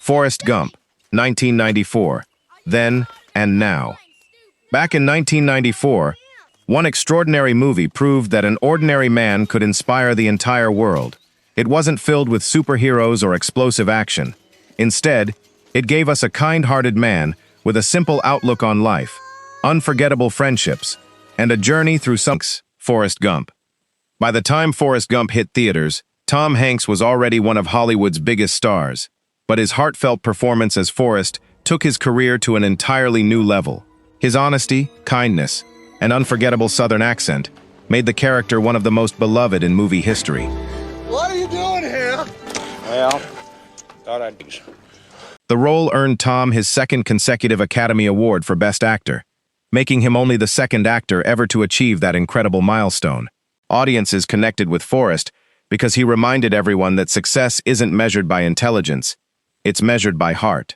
Forrest Gump, 1994, Then and Now. Back in 1994, one extraordinary movie proved that an ordinary man could inspire the entire world. It wasn't filled with superheroes or explosive action. Instead, it gave us a kind-hearted man with a simple outlook on life, unforgettable friendships, and a journey through Forrest Gump. By the time Forrest Gump hit theaters, Tom Hanks was already one of Hollywood's biggest stars, but his heartfelt performance as Forrest took his career to an entirely new level. His honesty, kindness, and unforgettable Southern accent made the character one of the most beloved in movie history. What are you doing here? Well, thought I'd... The role earned Tom his second consecutive Academy Award for Best Actor, making him only the second actor ever to achieve that incredible milestone. Audiences connected with Forrest because he reminded everyone that success isn't measured by intelligence, it's measured by heart.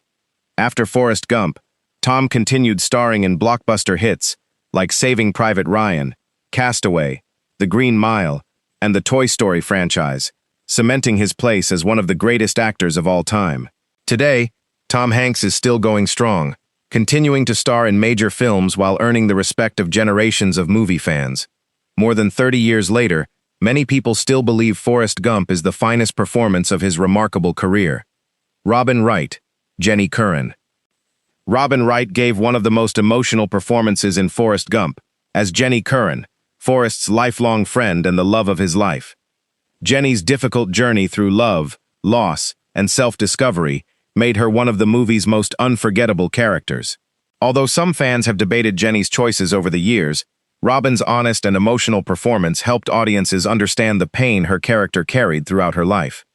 After Forrest Gump, Tom continued starring in blockbuster hits like Saving Private Ryan, Castaway, The Green Mile, and the Toy Story franchise, cementing his place as one of the greatest actors of all time. Today, Tom Hanks is still going strong, continuing to star in major films while earning the respect of generations of movie fans. More than 30 years later, many people still believe Forrest Gump is the finest performance of his remarkable career. Robin Wright, Jenny Curran. Robin Wright gave one of the most emotional performances in Forrest Gump, as Jenny Curran, Forrest's lifelong friend and the love of his life. Jenny's difficult journey through love, loss, and self-discovery made her one of the movie's most unforgettable characters. Although some fans have debated Jenny's choices over the years, Robin's honest and emotional performance helped audiences understand the pain her character carried throughout her life.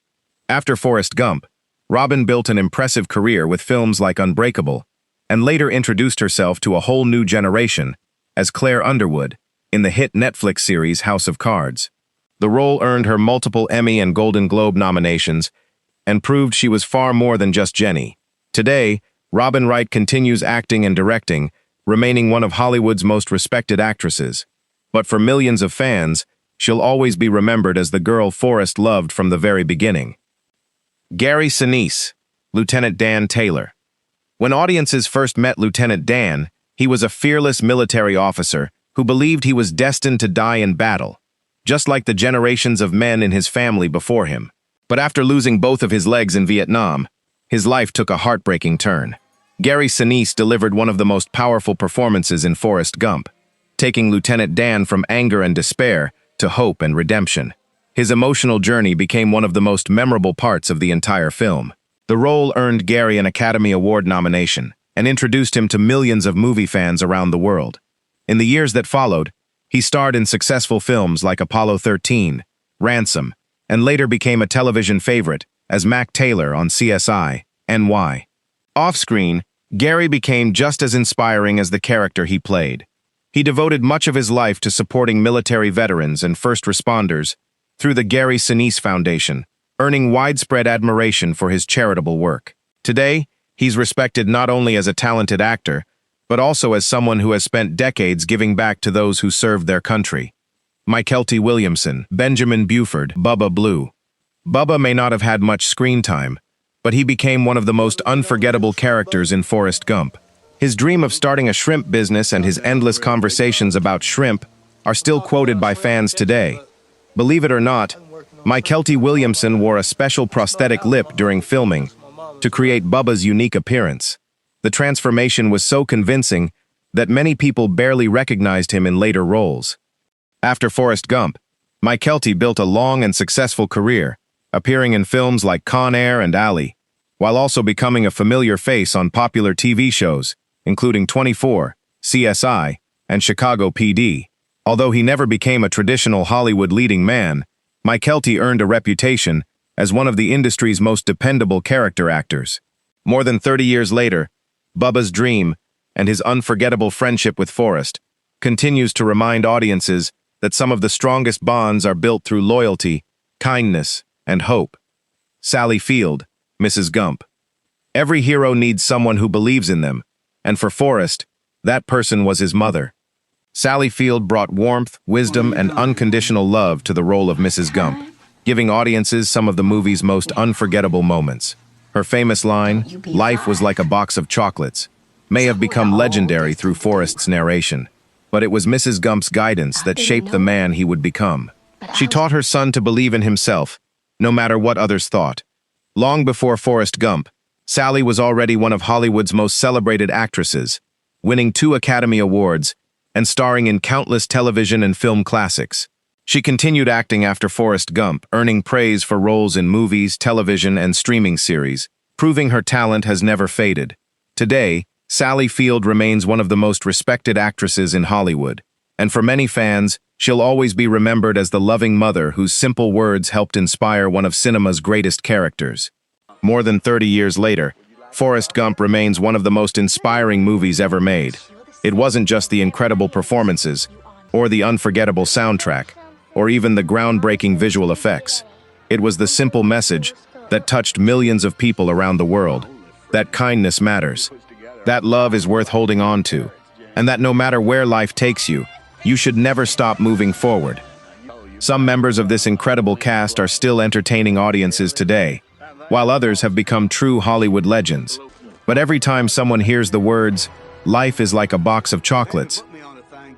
After Forrest Gump, Robin built an impressive career with films like Unbreakable, and later introduced herself to a whole new generation as Claire Underwood in the hit Netflix series House of Cards. The role earned her multiple Emmy and Golden Globe nominations and proved she was far more than just Jenny. Today, Robin Wright continues acting and directing, remaining one of Hollywood's most respected actresses. But for millions of fans, she'll always be remembered as the girl Forrest loved from the very beginning. Gary Sinise, Lieutenant Dan Taylor. When audiences first met Lieutenant Dan, he was a fearless military officer who believed he was destined to die in battle, just like the generations of men in his family before him. But after losing both of his legs in Vietnam, his life took a heartbreaking turn. Gary Sinise delivered one of the most powerful performances in Forrest Gump, taking Lieutenant Dan from anger and despair to hope and redemption. His emotional journey became one of the most memorable parts of the entire film. The role earned Gary an Academy Award nomination and introduced him to millions of movie fans around the world. In the years that followed, he starred in successful films like Apollo 13, Ransom, and later became a television favorite as Mac Taylor on CSI, NY. Off-screen, Gary became just as inspiring as the character he played. He devoted much of his life to supporting military veterans and first responders through the Gary Sinise Foundation, earning widespread admiration for his charitable work. Today, he's respected not only as a talented actor, but also as someone who has spent decades giving back to those who served their country. Mykelti Williamson, Benjamin Buford, Bubba Blue. Bubba may not have had much screen time, but he became one of the most unforgettable characters in Forrest Gump. His dream of starting a shrimp business and his endless conversations about shrimp are still quoted by fans today. Believe it or not, Mykelti Williamson wore a special prosthetic lip during filming to create Bubba's unique appearance. The transformation was so convincing that many people barely recognized him in later roles. After Forrest Gump, Mykelti built a long and successful career, appearing in films like Con Air and Ally, while also becoming a familiar face on popular TV shows, including 24, CSI, and Chicago PD. Although he never became a traditional Hollywood leading man, Mykelti earned a reputation as one of the industry's most dependable character actors. More than 30 years later, Bubba's dream and his unforgettable friendship with Forrest continues to remind audiences that some of the strongest bonds are built through loyalty, kindness, and hope. Sally Field, Mrs. Gump. Every hero needs someone who believes in them, and for Forrest, that person was his mother. Sally Field brought warmth, wisdom, and unconditional love to the role of Mrs. Gump, giving audiences some of the movie's most unforgettable moments. Her famous line, "Life was like a box of chocolates," may have become legendary through Forrest's narration. But it was Mrs. Gump's guidance that shaped the man he would become. She taught her son to believe in himself, no matter what others thought. Long before Forrest Gump, Sally was already one of Hollywood's most celebrated actresses, winning 2 Academy Awards and starring in countless television and film classics. She continued acting after Forrest Gump, earning praise for roles in movies, television, and streaming series, proving her talent has never faded. Today, Sally Field remains one of the most respected actresses in Hollywood, and for many fans, she'll always be remembered as the loving mother whose simple words helped inspire one of cinema's greatest characters. More than 30 years later, Forrest Gump remains one of the most inspiring movies ever made. It wasn't just the incredible performances, or the unforgettable soundtrack, or even the groundbreaking visual effects. It was the simple message that touched millions of people around the world, that kindness matters, that love is worth holding on to, and that no matter where life takes you, you should never stop moving forward. Some members of this incredible cast are still entertaining audiences today, while others have become true Hollywood legends. But every time someone hears the words, "Life is like a box of chocolates,"